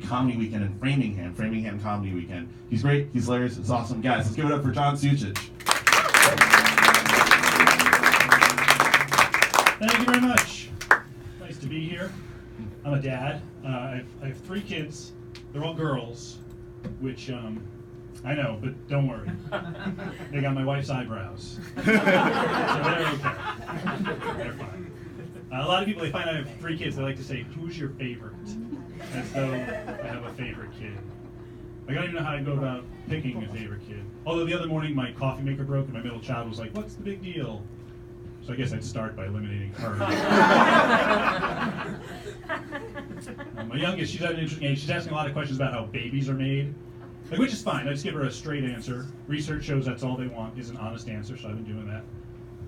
comedy weekend in Framingham Comedy Weekend. He's great, he's hilarious, it's awesome. Guys, let's give it up for John Sucich. Thank you very much. Nice to be here. I'm a dad. I have 3 kids. They're all girls, which I know, but don't worry. They got my wife's eyebrows. So they're okay. They're fine. A lot of people, they find out I have 3 kids, they like to say, who's your favorite? As though I have a favorite kid. Like, I don't even know how to go about picking a favorite kid. Although the other morning my coffee maker broke and my middle child was like, what's the big deal? So I guess I'd start by eliminating her. My youngest, she's at an interesting age. She's asking a lot of questions about how babies are made, like, which is fine. I just give her a straight answer. Research shows that's all they want is an honest answer, so I've been doing that.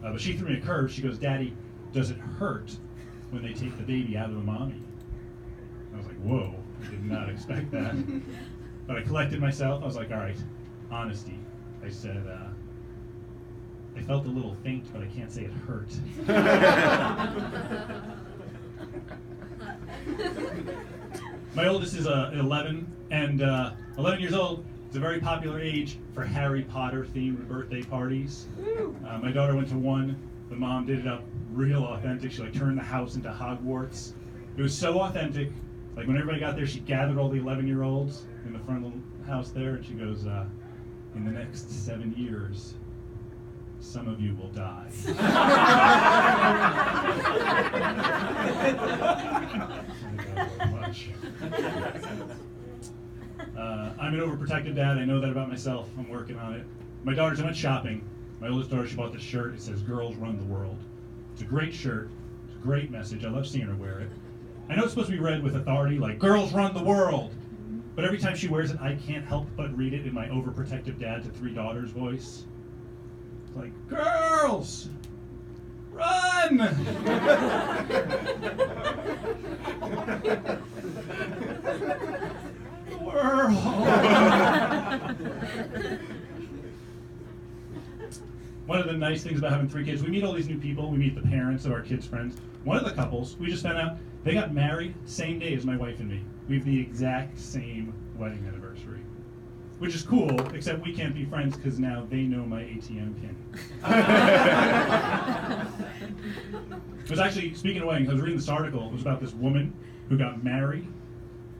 But she threw me a curve. She goes, Daddy, does it hurt when they take the baby out of the mommy? I was like, whoa, I did not expect that. But I collected myself. I was like, all right, honesty. I said, I felt a little faint, but I can't say it hurt. My oldest is 11, and 11 years old is a very popular age for Harry Potter themed birthday parties. My daughter went to one. The mom did it up real authentic. She turned the house into Hogwarts. It was so authentic. Like, when everybody got there, she gathered all the 11-year-olds in the front of the house there, and she goes, in the next 7 years, some of you will die. I'm an overprotective dad. I know that about myself. I'm working on it. My daughters, I went shopping. My oldest daughter, she bought this shirt. It says, "Girls Run the World." It's a great shirt. It's a great message. I love seeing her wear it. I know it's supposed to be read with authority, like, "Girls run the world." But every time she wears it, I can't help but read it in my overprotective dad to 3 daughters voice. It's like, girls, run! The world. One of the nice things about having 3 kids, we meet all these new people. We meet the parents of our kids' friends. One of the couples, we just found out, they got married same day as my wife and me. We have the exact same wedding anniversary. Which is cool, except we can't be friends because now they know my ATM pin. It was actually, speaking of weddings, I was reading this article. It was about this woman who got married.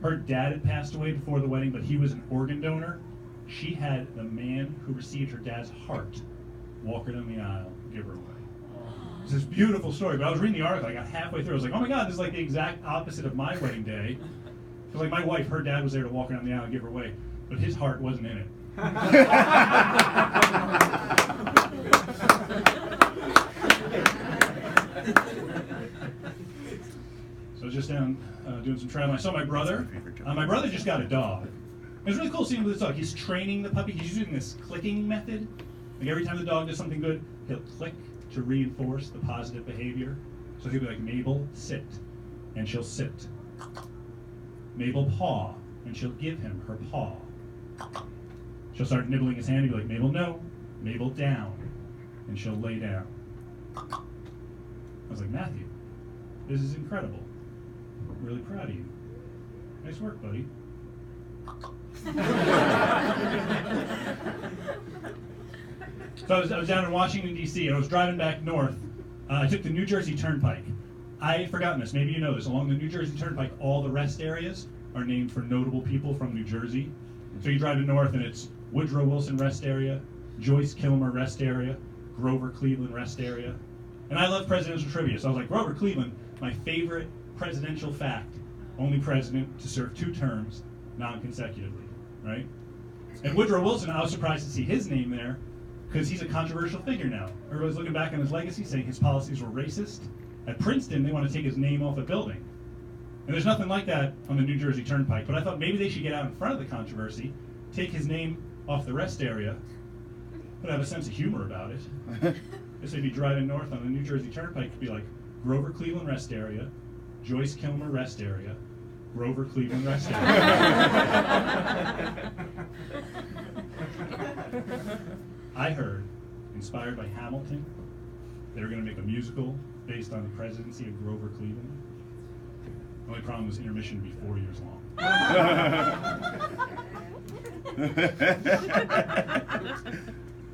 Her dad had passed away before the wedding, but he was an organ donor. She had the man who received her dad's heart walk her down the aisle, give her away. It's this beautiful story, but I was reading the article, I got halfway through, I was like, oh my God, this is like the exact opposite of my wedding day. Because like my wife, her dad was there to walk her down the aisle and give her away, but his heart wasn't in it. So I was just down doing some traveling. I saw my brother. My brother just got a dog. It was really cool seeing him with this dog. He's training the puppy. He's using this clicking method. Like, every time the dog does something good, he'll click to reinforce the positive behavior. So he'll be like, Mabel, sit, and she'll sit. Mabel, paw, and she'll give him her paw. She'll start nibbling his hand and be like, Mabel, no. Mabel, down, and she'll lay down. I was like, Matthew, this is incredible. I'm really proud of you. Nice work, buddy. So I was down in Washington, D.C., and I was driving back north. I took the New Jersey Turnpike. I had forgotten this. Maybe you know this. Along the New Jersey Turnpike, all the rest areas are named for notable people from New Jersey. So you drive to north, and it's Woodrow Wilson Rest Area, Joyce Kilmer Rest Area, Grover Cleveland Rest Area. And I love presidential trivia, so I was like, Grover Cleveland, my favorite presidential fact, only president to serve 2 terms non-consecutively, right? And Woodrow Wilson, I was surprised to see his name there, because he's a controversial figure now. Everybody's looking back on his legacy, saying his policies were racist. At Princeton, they want to take his name off a building. And there's nothing like that on the New Jersey Turnpike, but I thought maybe they should get out in front of the controversy, take his name off the rest area, but have a sense of humor about it. Guess they'd be driving north on the New Jersey Turnpike, it'd be like, Grover Cleveland Rest Area, Joyce Kilmer Rest Area, Grover Cleveland Rest Area. I heard, inspired by Hamilton, they were going to make a musical based on the presidency of Grover Cleveland. The only problem was intermission would be 4 years long.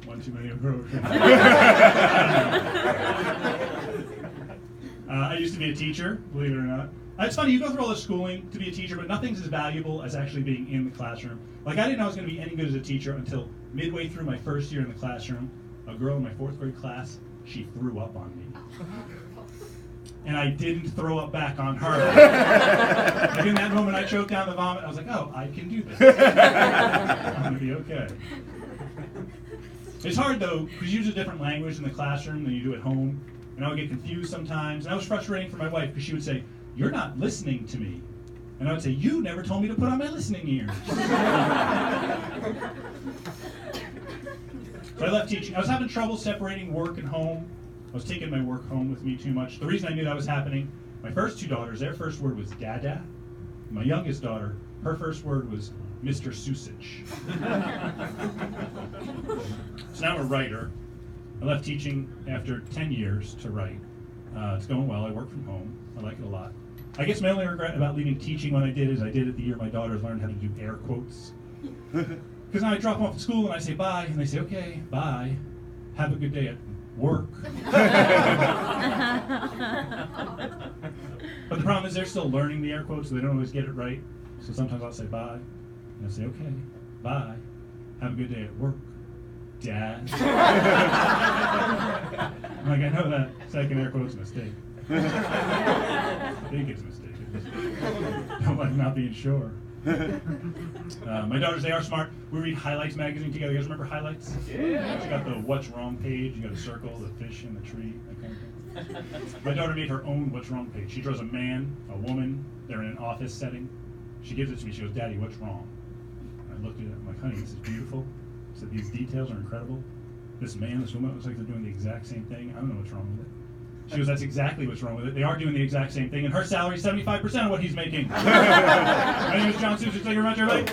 One too many approach. I used to be a teacher, believe it or not. It's funny, you go through all this schooling to be a teacher, but nothing's as valuable as actually being in the classroom. Like, I didn't know I was going to be any good as a teacher until midway through my first year in the classroom. A girl in my 4th grade class, she threw up on me. And I didn't throw up back on her. Like, in that moment, I choked down the vomit. I was like, oh, I can do this. I'm going to be okay. It's hard, though, because you use a different language in the classroom than you do at home. And I would get confused sometimes. And that was frustrating for my wife, because she would say, you're not listening to me. And I would say, you never told me to put on my listening ears. So I left teaching. I was having trouble separating work and home. I was taking my work home with me too much. The reason I knew that was happening, my first 2 daughters, their first word was Dada. My youngest daughter, her first word was Mr. Sucich. So now I'm a writer. I left teaching after 10 years to write. It's going well. I work from home. I like it a lot. I guess my only regret about leaving teaching when I did is I did it the year my daughters learned how to do air quotes. Because now I drop them off at school and I say bye, and they say, okay, bye. Have a good day at work. But the problem is they're still learning the air quotes, so they don't always get it right. So sometimes I'll say bye, and I'll say, okay, bye. Have a good day at work, Dad. I'm like, I know that second air quote's a mistake. I think it's a mistake. Don't like not being sure. My daughters, they are smart. We read Highlights magazine together. You guys remember Highlights? Yeah. She got the What's Wrong page. You got a circle, the fish, and the tree, that kind of thing. My daughter made her own What's Wrong page. She draws a man, a woman. They're in an office setting. She gives it to me. She goes, Daddy, what's wrong? And I looked at it. I'm like, honey, this is beautiful. I said, these details are incredible. This man, this woman, it looks like they're doing the exact same thing. I don't know what's wrong with it. She goes, that's exactly what's wrong with it. They are doing the exact same thing, and her salary is 75% of what he's making. My name is John Sucich. Thank you very much, everybody.